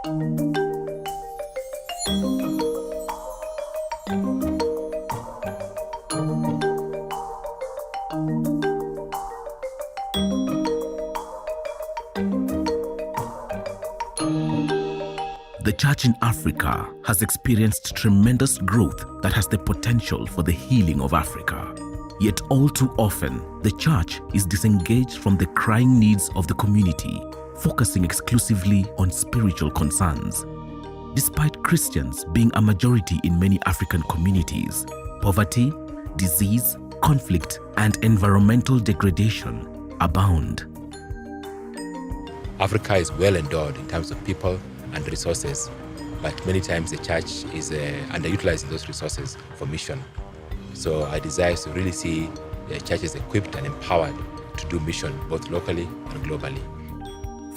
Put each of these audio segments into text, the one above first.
The church in Africa has experienced tremendous growth that has the potential for the healing of Africa. Yet all too often, the church is disengaged from the crying needs of the community, focusing exclusively on spiritual concerns. Despite Christians being a majority in many African communities, poverty, disease, conflict, and environmental degradation abound. Africa is well endowed in terms of people and resources, but many times the church is underutilizing those resources for mission. So I desire to really see churches equipped and empowered to do mission both locally and globally.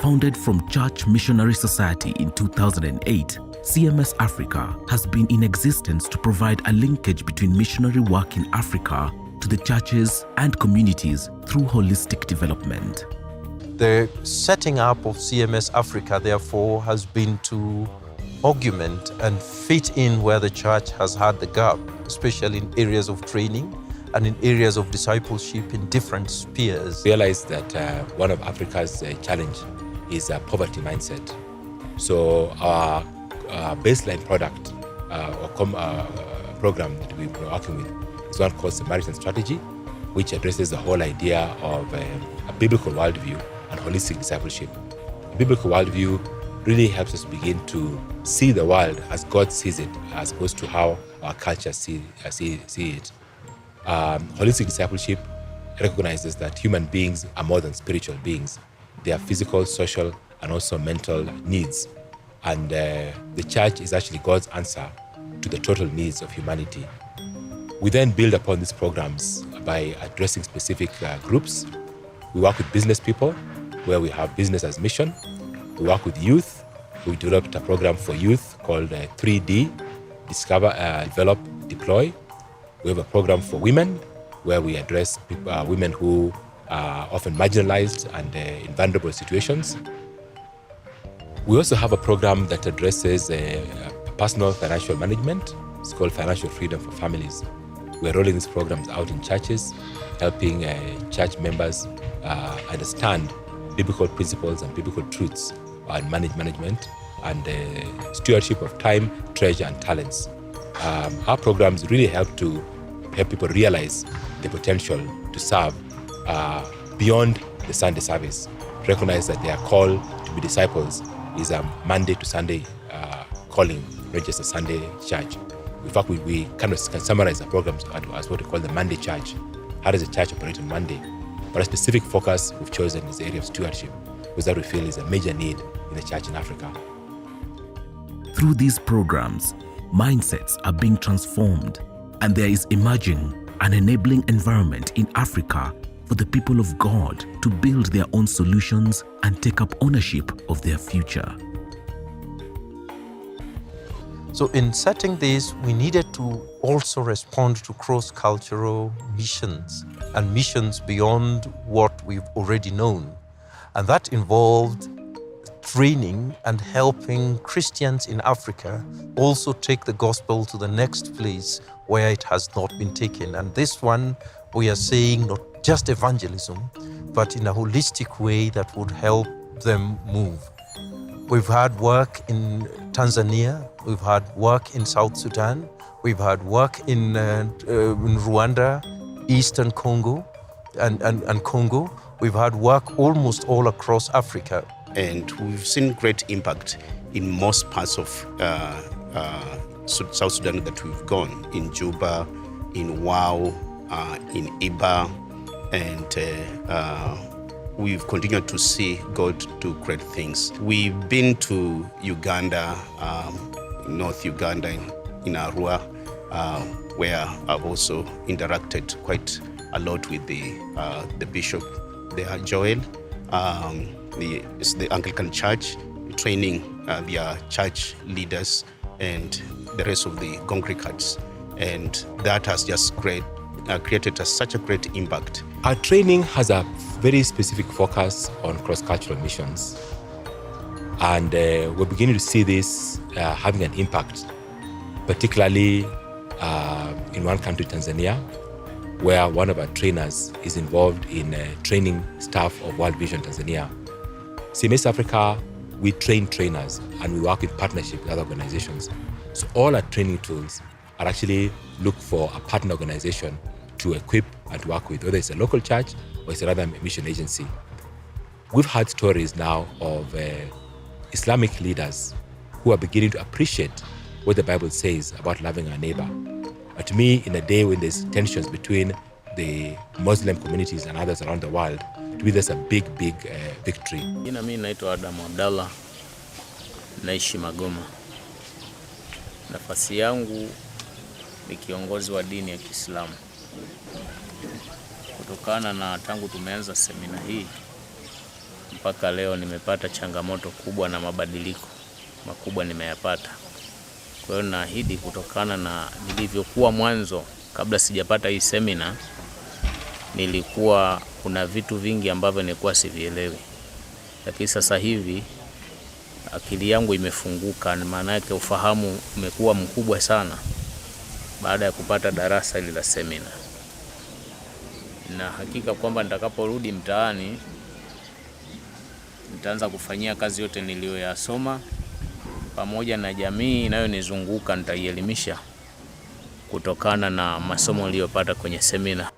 Founded from Church Missionary Society in 2008, CMS-Africa has been in existence to provide a linkage between missionary work in Africa to the churches and communities through holistic development. The setting up of CMS-Africa, therefore, has been to augment and fit in where the church has had the gap, especially in areas of training and in areas of discipleship in different spheres. Realize that one of Africa's challenge is a poverty mindset. So our baseline product or program that we've been working with is one called Samaritan Strategy, which addresses the whole idea of a biblical worldview and holistic discipleship. The biblical worldview really helps us begin to see the world as God sees it, as opposed to how our culture see it. Holistic discipleship recognizes that human beings are more than spiritual beings. They have physical, social, and also mental needs. And the church is actually God's answer to the total needs of humanity. We then build upon these programs by addressing specific groups. We work with business people, where we have business as mission. We work with youth. We developed a program for youth called 3D, Discover, Develop, Deploy. We have a program for women, where we address women who are often marginalized and in vulnerable situations. We also have a program that addresses personal financial management. It's called Financial Freedom for Families. We're rolling these programs out in churches, helping church members understand biblical principles and biblical truths on management and stewardship of time, treasure, and talents. Our programs really help people realize the potential to serve beyond the Sunday service. Recognize that their call to be disciples is a Monday to Sunday calling, not just a Sunday church. In fact, we kind of can summarize the programs as what we call the Monday church. How does the church operate on Monday? But a specific focus we've chosen is the area of stewardship, because that we feel is a major need in the church in Africa. Through these programs, mindsets are being transformed, and there is emerging an enabling environment in Africa for the people of God to build their own solutions and take up ownership of their future. So in setting this, we needed to also respond to cross-cultural missions and missions beyond what we've already known. And that involved training and helping Christians in Africa also take the gospel to the next place where it has not been taken. And this one, we are saying not just evangelism, but in a holistic way that would help them move. We've had work in Tanzania, we've had work in South Sudan, we've had work in Rwanda, Eastern Congo, and Congo. We've had work almost all across Africa. And we've seen great impact in most parts of South Sudan that we've gone, in Juba, in Wau, in Iba, and we've continued to see God do great things. We've been to Uganda, North Uganda, in Arua, where I've also interacted quite a lot with the bishop there, Joel. It's the Anglican Church, training their church leaders and the rest of the congregants. And that has just created such a great impact. Our training has a very specific focus on cross-cultural missions. And we're beginning to see this having an impact, particularly in one country, Tanzania, where one of our trainers is involved in training staff of World Vision Tanzania. CMS-Africa, we train trainers and we work in partnership with other organizations. So all our training tools are actually look for a partner organization to equip and to work with, whether it's a local church or it's another mission agency. We've heard stories now of Islamic leaders who are beginning to appreciate what the Bible says about loving our neighbor. But to me, in a day when there's tensions between the Muslim communities and others around the world, to me there's a big victory. Mimi naitwa Adam Abdallah, naishi Magoma. Nafasi yangu ni kiongozi wa dini ya Kiislamu. Kutokana na tangu tumeanza semina hii mpaka leo nimepata changamoto kubwa na mabadiliko makubwa nimeyapata. Kwa hiyo naahidi kutokana na nilivyokuwa mwanzo kabla sijapata hii semina, nilikuwa kuna vitu vingi ambavyo nilikuwa sivielewi. Lakini sasa hivi akili yangu imefunguka, maana yake ufahamu umekuwa mkubwa sana baada ya kupata darasa hili la semina. Na hakika kwamba nitakaporudi mtaani nitaanza kufanyia kazi yote niliyoyasoma, pamoja na jamii inayonizunguka nitaielimisha kutokana na masomo niliyopata kwenye semina.